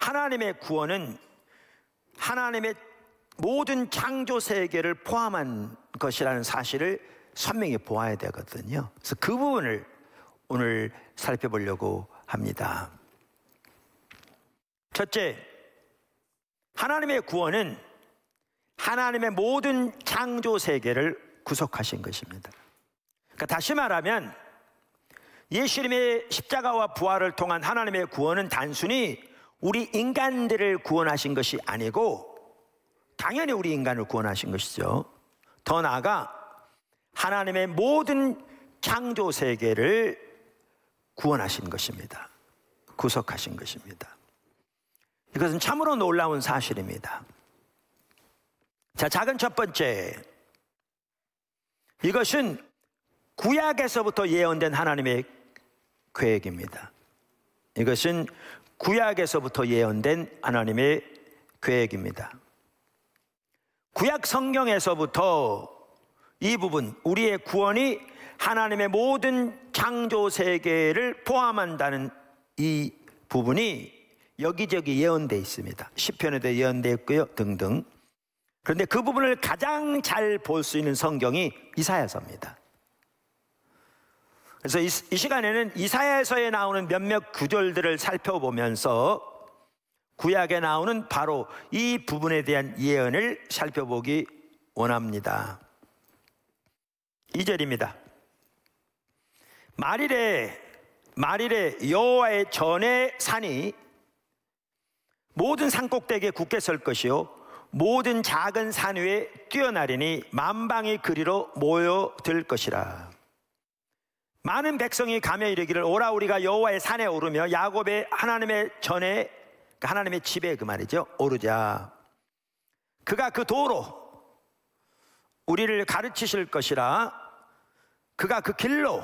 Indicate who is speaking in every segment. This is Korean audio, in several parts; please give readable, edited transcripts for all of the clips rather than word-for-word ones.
Speaker 1: 하나님의 구원은 하나님의 모든 창조 세계를 포함한 것이라는 사실을 선명히 보아야 되거든요. 그래서 그 부분을 오늘 살펴보려고 합니다. 첫째, 하나님의 구원은 하나님의 모든 창조 세계를 구속하신 것입니다. 그러니까 다시 말하면 예수님의 십자가와 부활을 통한 하나님의 구원은 단순히 우리 인간들을 구원하신 것이 아니고 당연히 우리 인간을 구원하신 것이죠. 더 나아가 하나님의 모든 창조 세계를 구원하신 것입니다. 구속하신 것입니다. 이것은 참으로 놀라운 사실입니다. 자, 작은 첫 번째, 이것은 구약에서부터 예언된 하나님의 계획입니다. 이것은 구약에서부터 예언된 하나님의 계획입니다. 구약 성경에서부터 이 부분, 우리의 구원이 하나님의 모든 창조 세계를 포함한다는 이 부분이 여기저기 예언되어 있습니다. 시편에도 예언되어 있고요, 등등. 그런데 그 부분을 가장 잘 볼 수 있는 성경이 이사야서입니다. 그래서 이 시간에는 이사야서에 나오는 몇몇 구절들을 살펴보면서 구약에 나오는 바로 이 부분에 대한 예언을 살펴보기 원합니다. 2절입니다. 말일에 여호와의 전의 산이 모든 산꼭대기에 굳게 설 것이요 모든 작은 산 위에 뛰어나리니 만방이 그리로 모여들 것이라. 많은 백성이 가며 이르기를 오라 우리가 여호와의 산에 오르며 야곱의 하나님의 전에, 하나님의 집에 그 말이죠, 오르자. 그가 그 도로 우리를 가르치실 것이라. 그가 그 길로,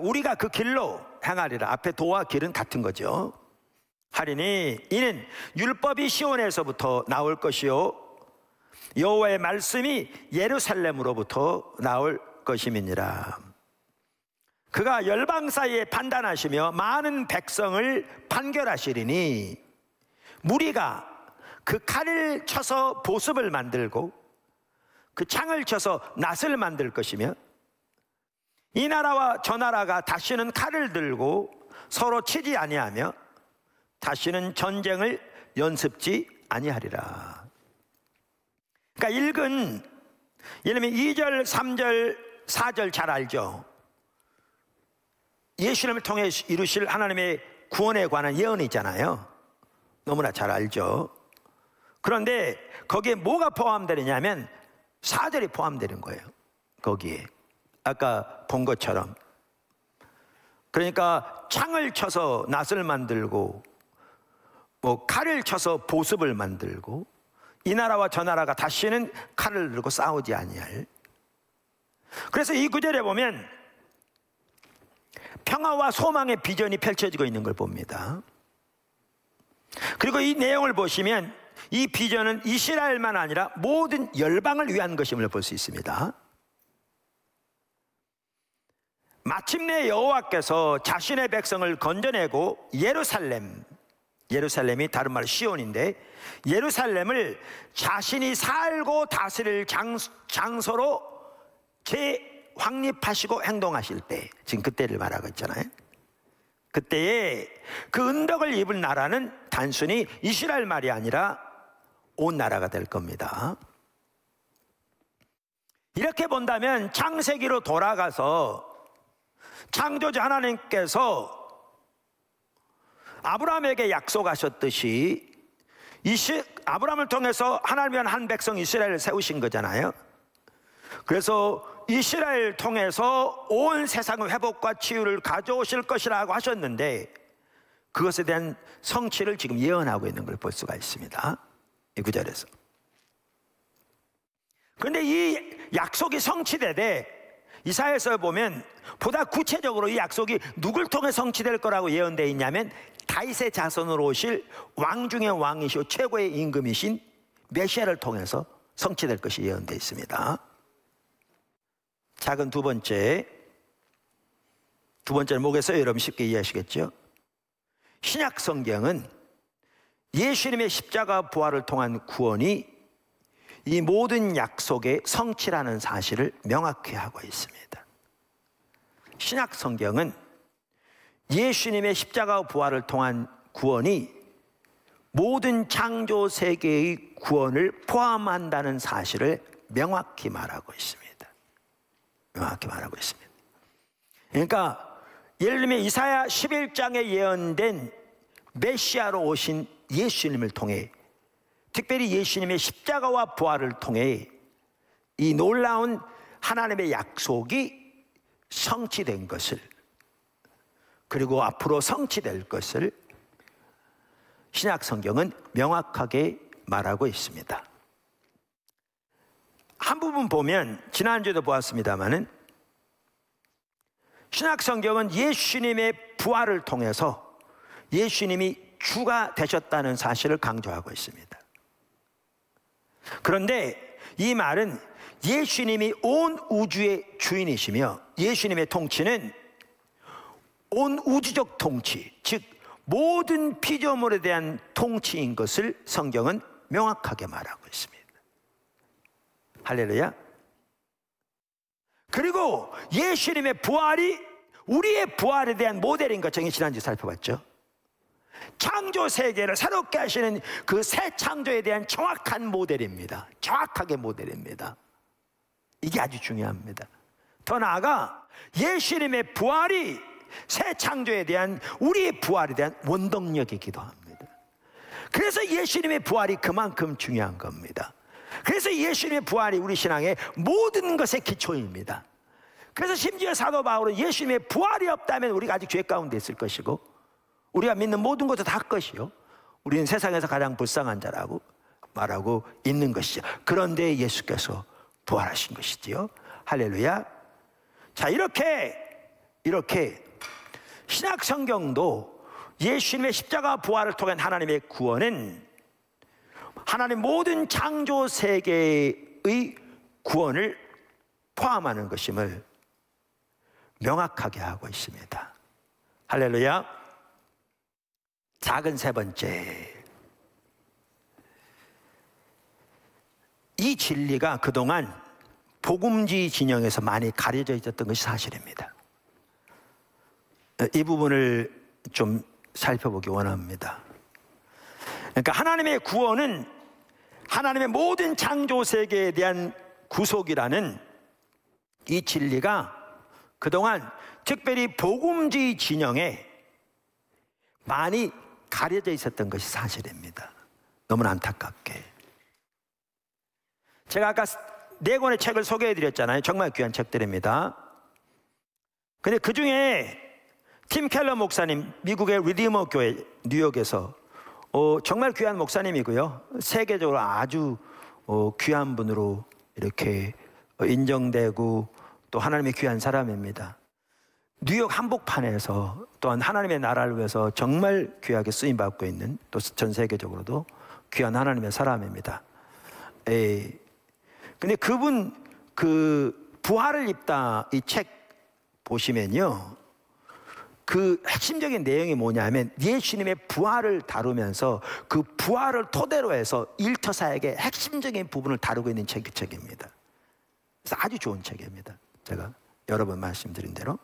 Speaker 1: 우리가 그 길로 행하리라. 앞에 도와 길은 같은 거죠. 하리니 이는 율법이 시온에서부터 나올 것이요 여호와의 말씀이 예루살렘으로부터 나올 것임이니라. 그가 열방 사이에 판단하시며 많은 백성을 판결하시리니 무리가 그 칼을 쳐서 보습을 만들고 그 창을 쳐서 낫을 만들 것이며 이 나라와 저 나라가 다시는 칼을 들고 서로 치지 아니하며 다시는 전쟁을 연습지 아니하리라. 그러니까 읽은, 예를 들면 2절, 3절, 4절 잘 알죠? 예수님을 통해 이루실 하나님의 구원에 관한 예언이 있잖아요. 너무나 잘 알죠? 그런데 거기에 뭐가 포함되느냐면 4절이 포함되는 거예요. 거기에 아까 본 것처럼. 그러니까 창을 쳐서 낫을 만들고 칼을 쳐서 보습을 만들고 이 나라와 저 나라가 다시는 칼을 들고 싸우지 아니할. 그래서 이 구절에 보면 평화와 소망의 비전이 펼쳐지고 있는 걸 봅니다. 그리고 이 내용을 보시면 이 비전은 이스라엘만 아니라 모든 열방을 위한 것임을 볼 수 있습니다. 마침내 여호와께서 자신의 백성을 건져내고 예루살렘이 다른 말로 시온인데 예루살렘을 자신이 살고 다스릴 장소로 재확립하시고 행동하실 때, 지금 그때를 말하고 있잖아요. 그때에 그 은덕을 입을 나라는 단순히 이스라엘 말이 아니라 온 나라가 될 겁니다. 이렇게 본다면 창세기로 돌아가서 창조주 하나님께서 아브라함에게 약속하셨듯이 아브라함을 통해서 하나님은 한 백성 이스라엘을 세우신 거잖아요. 그래서 이스라엘을 통해서 온 세상의 회복과 치유를 가져오실 것이라고 하셨는데 그것에 대한 성취를 지금 예언하고 있는 걸 볼 수가 있습니다. 이 구절에서. 그런데 이 약속이 성취되되 이사야서에 보면 보다 구체적으로 이 약속이 누굴 통해 성취될 거라고 예언되어 있냐면 다윗의 자손으로 오실 왕 중의 왕이시오 최고의 임금이신 메시아를 통해서 성취될 것이 예언되어 있습니다. 작은 두 번째는 뭐겠어요? 여러분 쉽게 이해하시겠죠? 신약 성경은 예수님의 십자가 부활을 통한 구원이 이 모든 약속의 성취라는 사실을 명확히 하고 있습니다. 신약 성경은 예수님의 십자가 부활을 통한 구원이 모든 창조 세계의 구원을 포함한다는 사실을 명확히 말하고 있습니다. 명확히 말하고 있습니다. 그러니까 예를 들면 이사야 11장에 예언된 메시아로 오신 예수님을 통해, 특별히 예수님의 십자가와 부활을 통해 이 놀라운 하나님의 약속이 성취된 것을, 그리고 앞으로 성취될 것을 신약 성경은 명확하게 말하고 있습니다. 한 부분 보면 지난주에도 보았습니다마는 신약 성경은 예수님의 부활을 통해서 예수님이 주가 되셨다는 사실을 강조하고 있습니다. 그런데 이 말은 예수님이 온 우주의 주인이시며 예수님의 통치는 온 우주적 통치, 즉 모든 피조물에 대한 통치인 것을 성경은 명확하게 말하고 있습니다. 할렐루야. 그리고 예수님의 부활이 우리의 부활에 대한 모델인 것, 정의 지난주에 살펴봤죠. 창조 세계를 새롭게 하시는 그 새 창조에 대한 정확한 모델입니다. 정확하게 모델입니다. 이게 아주 중요합니다. 더 나아가 예수님의 부활이 새 창조에 대한, 우리의 부활에 대한 원동력이기도 합니다. 그래서 예수님의 부활이 그만큼 중요한 겁니다. 그래서 예수님의 부활이 우리 신앙의 모든 것의 기초입니다. 그래서 심지어 사도 바울은 예수님의 부활이 없다면 우리가 아직 죄 가운데 있을 것이고 우리가 믿는 모든 것도 다 것이요, 우리는 세상에서 가장 불쌍한 자라고 말하고 있는 것이죠. 그런데 예수께서 부활하신 것이지요. 할렐루야. 자, 이렇게 신약 성경도 예수님의 십자가 부활을 통한 하나님의 구원은 하나님 모든 창조 세계의 구원을 포함하는 것임을 명확하게 하고 있습니다. 할렐루야. 작은 세 번째, 이 진리가 그동안 복음주의 진영에서 많이 가려져 있었던 것이 사실입니다. 이 부분을 좀 살펴보기 원합니다. 그러니까 하나님의 구원은 하나님의 모든 창조 세계에 대한 구속이라는 이 진리가 그동안 특별히 복음주의 진영에 많이 가려져 있었던 것이 사실입니다. 너무나 안타깝게. 제가 아까 4권의 책을 소개해 드렸잖아요. 정말 귀한 책들입니다. 근데 그 중에 팀 켈러 목사님, 미국의 리디머 교회 뉴욕에서 정말 귀한 목사님이고요, 세계적으로 아주 귀한 분으로 이렇게 인정되고 또 하나님의 귀한 사람입니다. 뉴욕 한복판에서 또한 하나님의 나라를 위해서 정말 귀하게 쓰임받고 있는, 또 전 세계적으로도 귀한 하나님의 사람입니다. 근데 그분 그 부활을 입다 이 책 보시면요, 그 핵심적인 내용이 뭐냐면 예수님의 부활을 다루면서 그 부활을 토대로 해서 일터사역의 핵심적인 부분을 다루고 있는 책입니다. 그래서 아주 좋은 책입니다. 제가 여러 번 말씀드린 대로.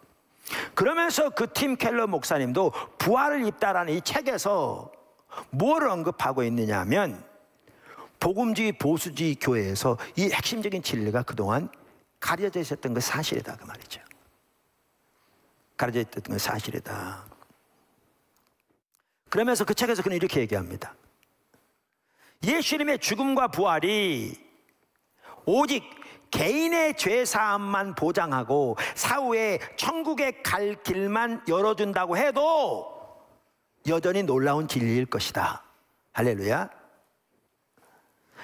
Speaker 1: 그러면서 그 팀 켈러 목사님도 부활을 입다라는 이 책에서 뭘 언급하고 있느냐 하면 복음주의 보수주의 교회에서 이 핵심적인 진리가 그동안 가려져 있었던 건 사실이다, 그 말이죠. 가려져 있었던 건 사실이다. 그러면서 그 책에서 그는 이렇게 얘기합니다. 예수님의 죽음과 부활이 오직 개인의 죄사함만 보장하고 사후에 천국에 갈 길만 열어준다고 해도 여전히 놀라운 진리일 것이다. 할렐루야.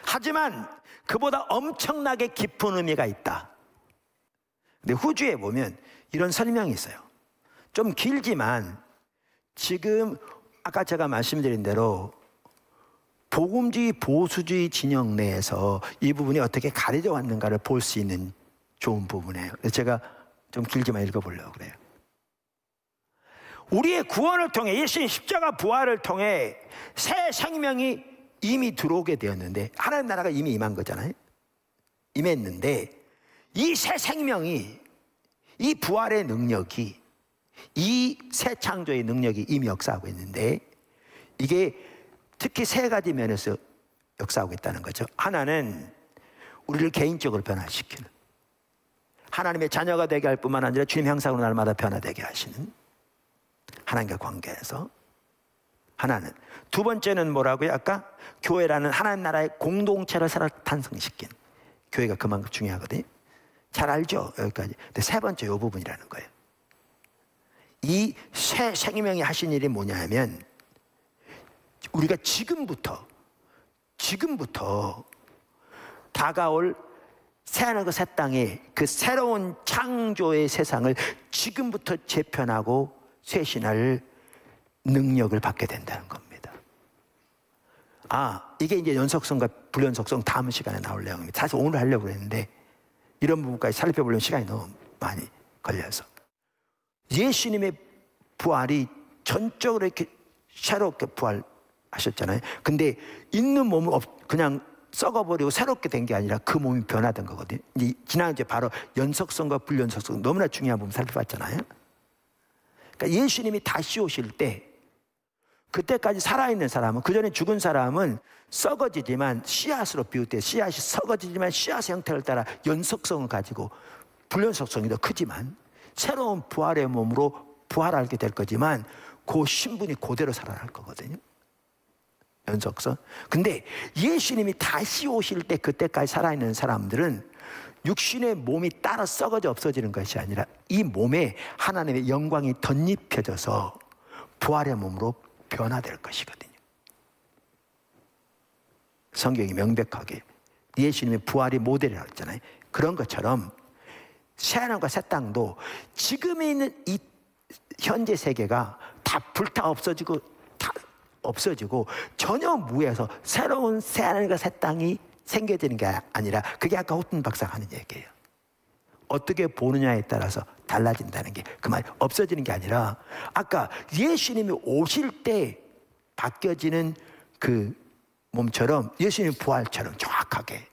Speaker 1: 하지만 그보다 엄청나게 깊은 의미가 있다. 근데 후주에 보면 이런 설명이 있어요. 좀 길지만 지금 아까 제가 말씀드린 대로 복음주의 보수주의 진영 내에서 이 부분이 어떻게 가려져 왔는가를 볼 수 있는 좋은 부분이에요. 그래서 제가 좀 길지만 읽어보려고 그래요. 우리의 구원을 통해 예수님 십자가 부활을 통해 새 생명이 이미 들어오게 되었는데, 하나님 나라가 이미 임한 거잖아요. 임했는데 이 새 생명이, 이 부활의 능력이, 이 새 창조의 능력이 이미 역사하고 있는데, 이게 특히 세 가지 면에서 역사하고 있다는 거죠. 하나는 우리를 개인적으로 변화시키는, 하나님의 자녀가 되게 할 뿐만 아니라 주님 형상으로 날마다 변화되게 하시는 하나님과 관계에서 하나는. 두 번째는 뭐라고요? 아까 교회라는 하나님 나라의 공동체를 새로 탄생시킨, 교회가 그만큼 중요하거든요. 잘 알죠? 여기까지. 근데 세 번째 이 부분이라는 거예요. 이 새 생명이 하신 일이 뭐냐면, 우리가 지금부터 다가올 새하늘과 새 땅의 그 새로운 창조의 세상을 지금부터 재편하고 쇄신할 능력을 받게 된다는 겁니다. 이게 이제 연속성과 불연속성 다음 시간에 나올 내용입니다. 사실 오늘 하려고 했는데 이런 부분까지 살펴보려면 시간이 너무 많이 걸려서, 예수님의 부활이 전적으로 이렇게 새롭게 부활하셨잖아요. 근데 있는 몸은 그냥 썩어버리고 새롭게 된 게 아니라 그 몸이 변화된 거거든요. 지난주에 바로 연속성과 불연속성 너무나 중요한 부분 살펴봤잖아요. 그러니까 예수님이 다시 오실 때, 그때까지 살아있는 사람은, 그 전에 죽은 사람은 썩어지지만 씨앗으로 비웃대, 씨앗이 썩어지지만 씨앗의 형태를 따라 연속성을 가지고 불연속성이 더 크지만 새로운 부활의 몸으로 부활하게 될 거지만 그 신분이 그대로 살아날 거거든요. 연속성. 근데 예수님이 다시 오실 때, 그때까지 살아있는 사람들은 육신의 몸이 따라 썩어져 없어지는 것이 아니라 이 몸에 하나님의 영광이 덧입혀져서 부활의 몸으로 변화될 것이거든요. 성경이 명백하게 예수님의 부활이 모델이라고 했잖아요. 그런 것처럼 새하늘과 새 땅도 지금 있는 이 현재 세계가 다 불타 없어지고 전혀 무해서 새로운 새하늘과 새 땅이 생겨지는 게 아니라, 그게 아까 호튼 박사가 하는 얘기예요. 어떻게 보느냐에 따라서 달라진다는 게, 그 말 없어지는 게 아니라 아까 예수님이 오실 때 바뀌어지는 그 몸처럼, 예수님 부활처럼 정확하게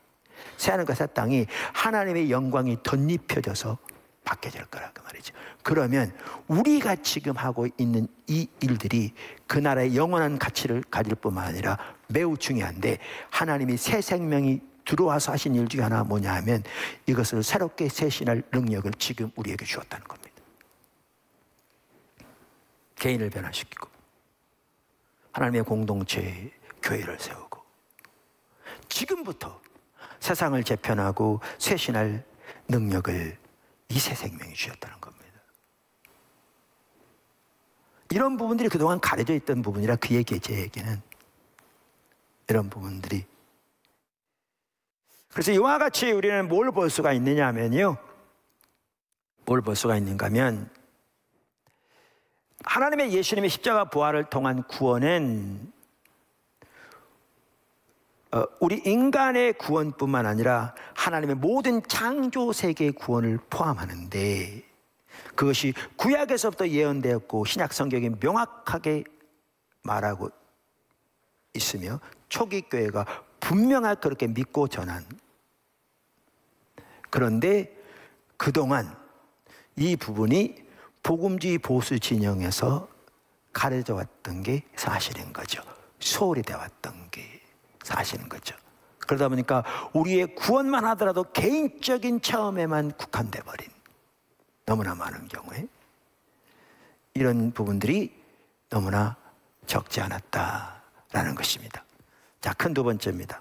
Speaker 1: 새하늘과 새 땅이 하나님의 영광이 덧입혀져서 바뀌어질 거라고 말이죠. 그러면 우리가 지금 하고 있는 이 일들이 그 나라의 영원한 가치를 가질 뿐만 아니라 매우 중요한데, 하나님이 새 생명이 들어와서 하신 일 중에 하나가 뭐냐 하면, 이것을 새롭게 쇄신할 능력을 지금 우리에게 주었다는 겁니다. 개인을 변화시키고 하나님의 공동체에 교회를 세우고 지금부터 세상을 재편하고 쇄신할 능력을 이 새 생명이 주셨다는 겁니다. 이런 부분들이 그동안 가려져 있던 부분이라 그 얘기에 제 얘기는 이런 부분들이. 그래서 이와 같이 우리는 뭘 볼 수가 있느냐 하면요, 뭘 볼 수가 있는가 하면, 하나님의 예수님의 십자가 부활을 통한 구원은 우리 인간의 구원뿐만 아니라 하나님의 모든 창조 세계의 구원을 포함하는데, 그것이 구약에서부터 예언되었고 신약 성경이 명확하게 말하고 있으며 초기 교회가 분명하게 그렇게 믿고 전한. 그런데 그동안 이 부분이 복음주의 보수 진영에서 가려져 왔던 게 사실인 거죠. 소홀히 되어 왔던 게 사실인 거죠. 그러다 보니까 우리의 구원만 하더라도 개인적인 체험에만 국한돼 버린, 너무나 많은 경우에 이런 부분들이 너무나 적지 않았다라는 것입니다. 자, 큰 두 번째입니다.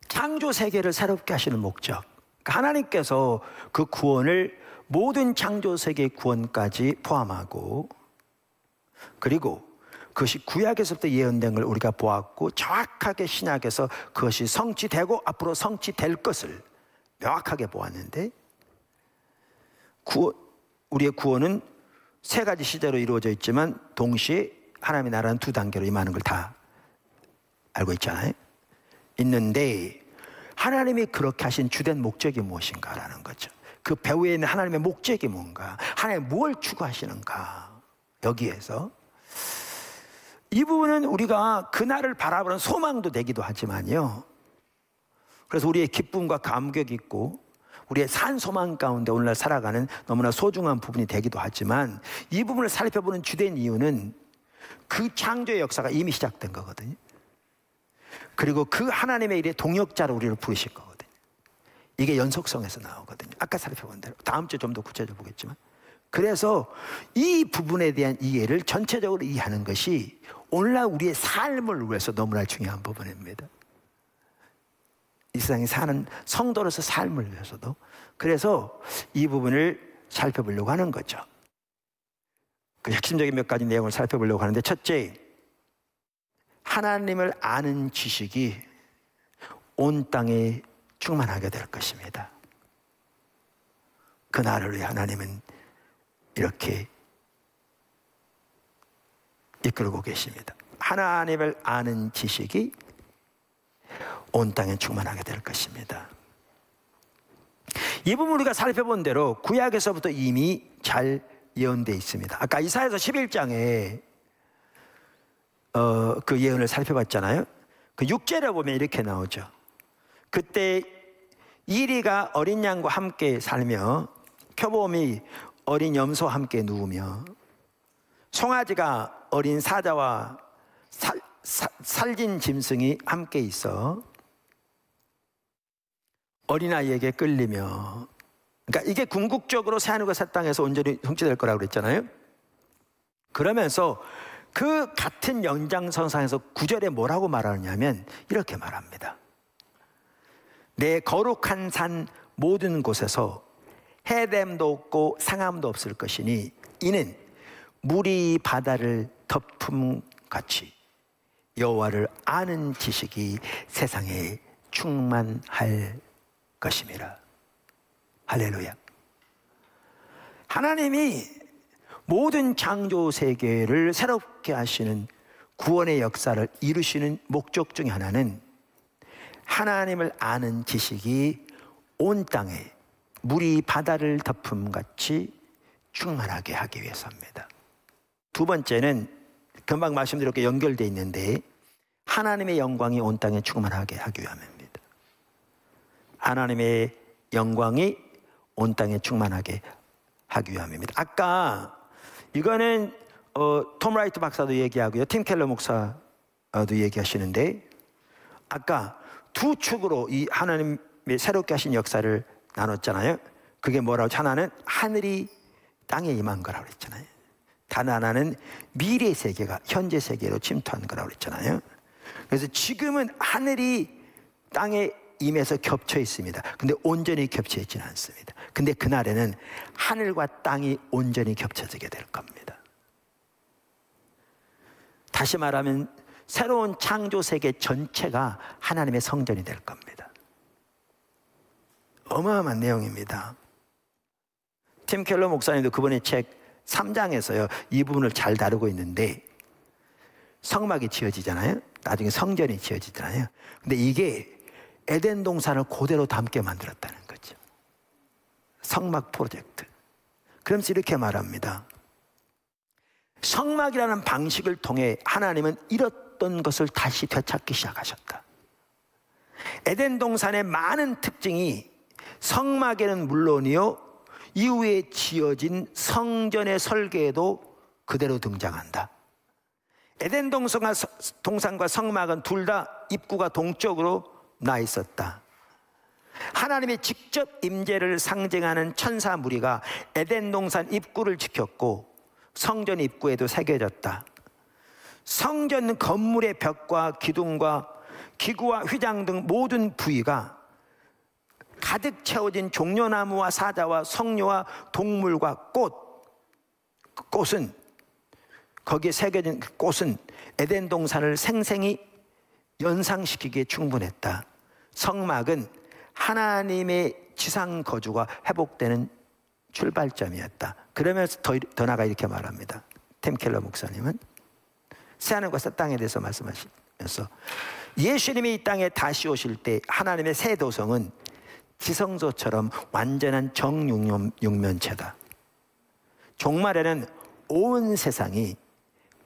Speaker 1: 창조 세계를 새롭게 하시는 목적. 하나님께서 그 구원을 모든 창조 세계의 구원까지 포함하고, 그리고 그것이 구약에서부터 예언된 걸 우리가 보았고 정확하게 신약에서 그것이 성취되고 앞으로 성취될 것을 명확하게 보았는데, 우리의 구원은 세 가지 시대로 이루어져 있지만 동시에 하나님의 나라는 두 단계로 임하는 걸 다 알고 있잖아요. 있는데 하나님이 그렇게 하신 주된 목적이 무엇인가라는 거죠. 그 배후에 있는 하나님의 목적이 뭔가, 하나님 뭘 추구하시는가, 여기에서 이 부분은 우리가 그날을 바라보는 소망도 되기도 하지만요, 그래서 우리의 기쁨과 감격이 있고 우리의 산 소망 가운데 오늘날 살아가는 너무나 소중한 부분이 되기도 하지만, 이 부분을 살펴보는 주된 이유는 그 창조의 역사가 이미 시작된 거거든요. 그리고 그 하나님의 일의 동역자로 우리를 부르실 거거든요. 이게 연속성에서 나오거든요. 아까 살펴본 대로. 다음 주에 좀 더 구체적으로 보겠지만, 그래서 이 부분에 대한 이해를 전체적으로 이해하는 것이 오늘날 우리의 삶을 위해서 너무나 중요한 부분입니다. 이 세상에 사는 성도로서 삶을 위해서도. 그래서 이 부분을 살펴보려고 하는 거죠. 그 핵심적인 몇 가지 내용을 살펴보려고 하는데, 첫째, 하나님을 아는 지식이 온 땅에 충만하게 될 것입니다. 그날을 위해 하나님은 이렇게 이끌고 계십니다. 하나님을 아는 지식이 온 땅에 충만하게 될 것입니다. 이 부분 우리가 살펴본 대로 구약에서부터 이미 잘 예언되어 있습니다. 아까 이사야서 11장에 그 예언을 살펴봤잖아요. 그 6절에 보면 이렇게 나오죠. 그때 이리가 어린 양과 함께 살며 표범이 어린 염소와 함께 누우며 송아지가 어린 사자와 살진 짐승이 함께 있어 어린아이에게 끌리며, 그러니까 이게 궁극적으로 새하늘과 새 땅에서 온전히 성취될 거라고 그랬잖아요. 그러면서 그 같은 연장선상에서 9절에 뭐라고 말하느냐면 이렇게 말합니다. 내 거룩한 산 모든 곳에서 해됨도 없고 상함도 없을 것이니 이는 물이 바다를 덮음같이 여호와를 아는 지식이 세상에 충만할 것임이라. 할렐루야. 하나님이 모든 창조 세계를 새롭게 하시는 구원의 역사를 이루시는 목적 중에 하나는 하나님을 아는 지식이 온 땅에 물이 바다를 덮음같이 충만하게 하기 위해서입니다. 두 번째는 금방 말씀드렸게 연결되어 있는데, 하나님의 영광이 온 땅에 충만하게 하기 위함입니다. 하나님의 영광이 온 땅에 충만하게 하기 위함입니다. 아까 이거는 톰 라이트 박사도 얘기하고요, 팀 켈러 목사도 얘기하시는데, 아까 두 축으로 이 하나님의 새롭게 하신 역사를 나눴잖아요. 그게 뭐라고? 하나는 하늘이 땅에 임한 거라고 그랬잖아요. 단 하나는 미래 세계가 현재 세계로 침투한 거라고 그랬잖아요. 그래서 지금은 하늘이 땅에 임해서 겹쳐 있습니다. 근데 온전히 겹쳐 있지는 않습니다. 근데 그날에는 하늘과 땅이 온전히 겹쳐지게 될 겁니다. 다시 말하면 새로운 창조 세계 전체가 하나님의 성전이 될 겁니다. 어마어마한 내용입니다. 팀 켈러 목사님도 그분의 책 3장에서요 이 부분을 잘 다루고 있는데, 성막이 지어지잖아요. 나중에 성전이 지어지잖아요. 근데 이게 에덴 동산을 그대로 담게 만들었다는 거죠. 성막 프로젝트. 그러면서 이렇게 말합니다. 성막이라는 방식을 통해 하나님은 잃었던 것을 다시 되찾기 시작하셨다. 에덴 동산의 많은 특징이 성막에는 물론이요 이후에 지어진 성전의 설계에도 그대로 등장한다. 에덴 동산과 성막은 둘 다 입구가 동쪽으로 나 있었다. 하나님의 직접 임재를 상징하는 천사 무리가 에덴 동산 입구를 지켰고 성전 입구에도 새겨졌다. 성전 건물의 벽과 기둥과 기구와 휘장 등 모든 부위가 가득 채워진 종려나무와 사자와 석류와 동물과 꽃은 거기에 새겨진 꽃은 에덴 동산을 생생히 연상시키기에 충분했다. 성막은 하나님의 지상 거주가 회복되는 출발점이었다. 그러면서 더 나아가 이렇게 말합니다. 템 켈러 목사님은 새하늘과 새 땅에 대해서 말씀하시면서 예수님이 이 땅에 다시 오실 때 하나님의 새 도성은 지성소처럼 완전한 정육면체다. 종말에는 온 세상이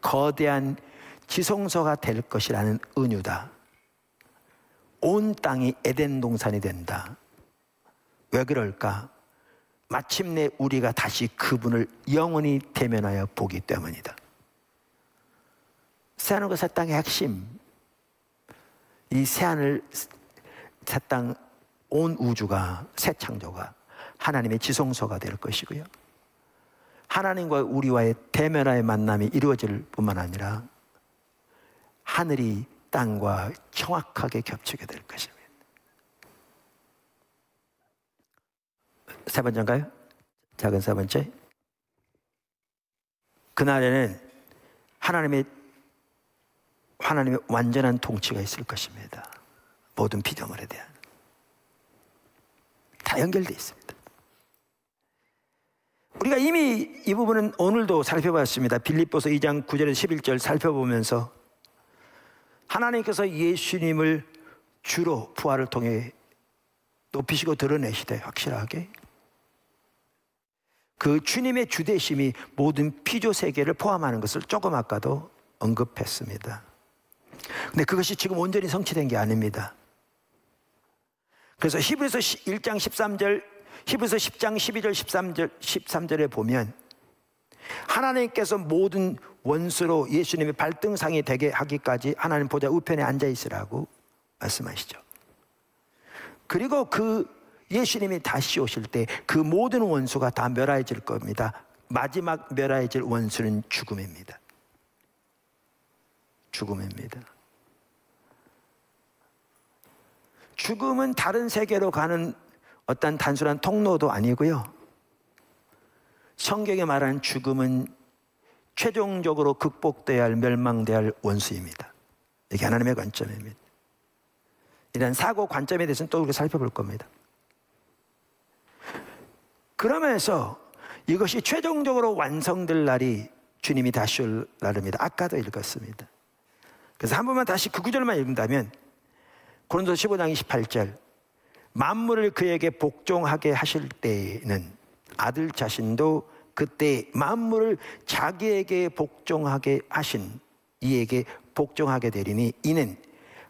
Speaker 1: 거대한 지성소가 될 것이라는 은유다. 온 땅이 에덴 동산이 된다. 왜 그럴까? 마침내 우리가 다시 그분을 영원히 대면하여 보기 때문이다. 새하늘과 새 땅의 핵심, 이 새하늘, 새 땅, 온 우주가, 새 창조가 하나님의 지성소가 될 것이고요, 하나님과 우리와의 대면하의 만남이 이루어질 뿐만 아니라 하늘이 땅과 정확하게 겹치게 될 것입니다. 세 번째인가요? 작은 세 번째. 그날에는 하나님의 완전한 통치가 있을 것입니다. 모든 피조물에 대한. 다 연결되어 있습니다. 우리가 이미 이 부분은 오늘도 살펴봤습니다. 빌립보서 2장 9절에서 11절 살펴보면서 하나님께서 예수님을 주로 부활을 통해 높이시고 드러내시되 확실하게 그 주님의 주되심이 모든 피조 세계를 포함하는 것을 조금 아까도 언급했습니다. 근데 그것이 지금 온전히 성취된 게 아닙니다. 그래서 히브리서 1장 13절, 히브리서 10장 12절 13절에 보면 하나님께서 모든 원수로 예수님의 발등상이 되게 하기까지 하나님 보좌 우편에 앉아 있으라고 말씀하시죠. 그리고 그 예수님이 다시 오실 때 그 모든 원수가 다 멸하여질 겁니다. 마지막 멸하여질 원수는 죽음입니다. 죽음입니다. 죽음은 다른 세계로 가는 어떤 단순한 통로도 아니고요, 성경에 말하는 죽음은 최종적으로 극복돼야 할, 멸망돼야 할 원수입니다. 이게 하나님의 관점입니다. 이런 사고 관점에 대해서는 또 우리가 살펴볼 겁니다. 그러면서 이것이 최종적으로 완성될 날이 주님이 다시 올 날입니다. 아까도 읽었습니다. 그래서 한 번만 다시 그 구절만 읽는다면 고린도서 15장 28절, 만물을 그에게 복종하게 하실 때에는 아들 자신도 그때 만물을 자기에게 복종하게 하신 이에게 복종하게 되리니 이는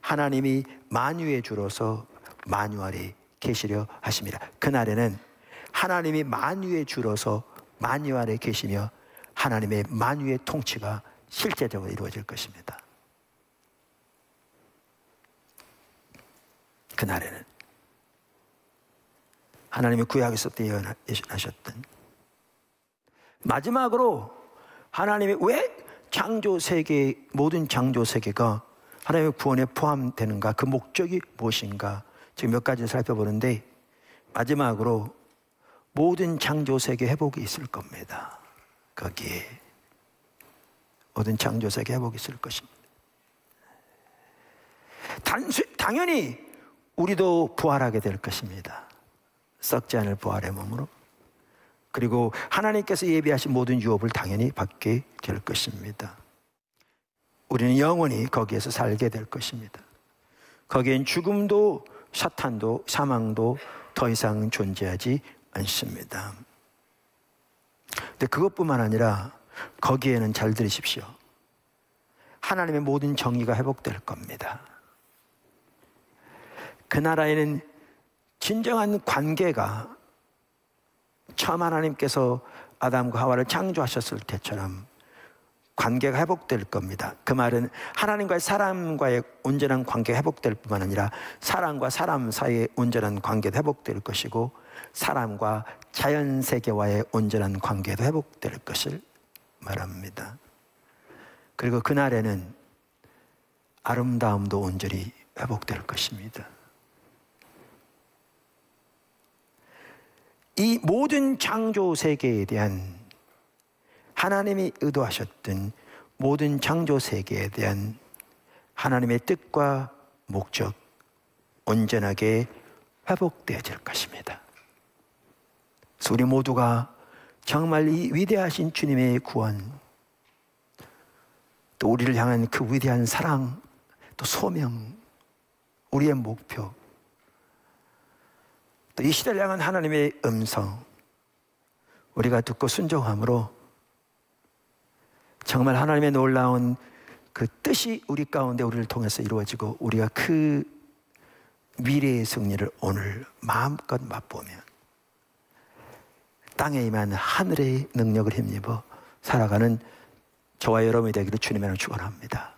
Speaker 1: 하나님이 만유의 주로서 만유 아래 계시려 하심이라. 그날에는 하나님이 만유의 주로서 만유 아래 계시며 하나님의 만유의 통치가 실제적으로 이루어질 것입니다. 그날에는 하나님이 구약에서 예언하셨던, 마지막으로 하나님이 왜 창조세계, 모든 창조세계가 하나님의 구원에 포함되는가, 그 목적이 무엇인가, 지금 몇 가지를 살펴보는데 마지막으로 모든 창조세계 회복이 있을 겁니다. 거기에 모든 창조세계 회복이 있을 것입니다. 당연히 우리도 부활하게 될 것입니다. 썩지 않을 부활의 몸으로. 그리고 하나님께서 예비하신 모든 유업을 당연히 받게 될 것입니다. 우리는 영원히 거기에서 살게 될 것입니다. 거기엔 죽음도 사탄도 사망도 더 이상 존재하지 않습니다. 근데 그것뿐만 아니라 거기에는, 잘 들으십시오, 하나님의 모든 정의가 회복될 겁니다. 그 나라에는 진정한 관계가 처음 하나님께서 아담과 하와를 창조하셨을 때처럼 관계가 회복될 겁니다. 그 말은 하나님과 사람과의 온전한 관계가 회복될 뿐만 아니라 사람과 사람 사이의 온전한 관계도 회복될 것이고 사람과 자연세계와의 온전한 관계도 회복될 것을 말합니다. 그리고 그날에는 아름다움도 온전히 회복될 것입니다. 이 모든 창조 세계에 대한, 하나님이 의도하셨던 모든 창조 세계에 대한 하나님의 뜻과 목적 온전하게 회복되어질 것입니다. 그래서 우리 모두가 정말 이 위대하신 주님의 구원, 또 우리를 향한 그 위대한 사랑, 또 소명, 우리의 목표, 또 이 시대를 향한 하나님의 음성, 우리가 듣고 순종함으로 정말 하나님의 놀라운 그 뜻이 우리 가운데 우리를 통해서 이루어지고 우리가 그 미래의 승리를 오늘 마음껏 맛보면 땅에 임한 하늘의 능력을 힘입어 살아가는 저와 여러분이 되기를 주님의 이름으로 축원합니다.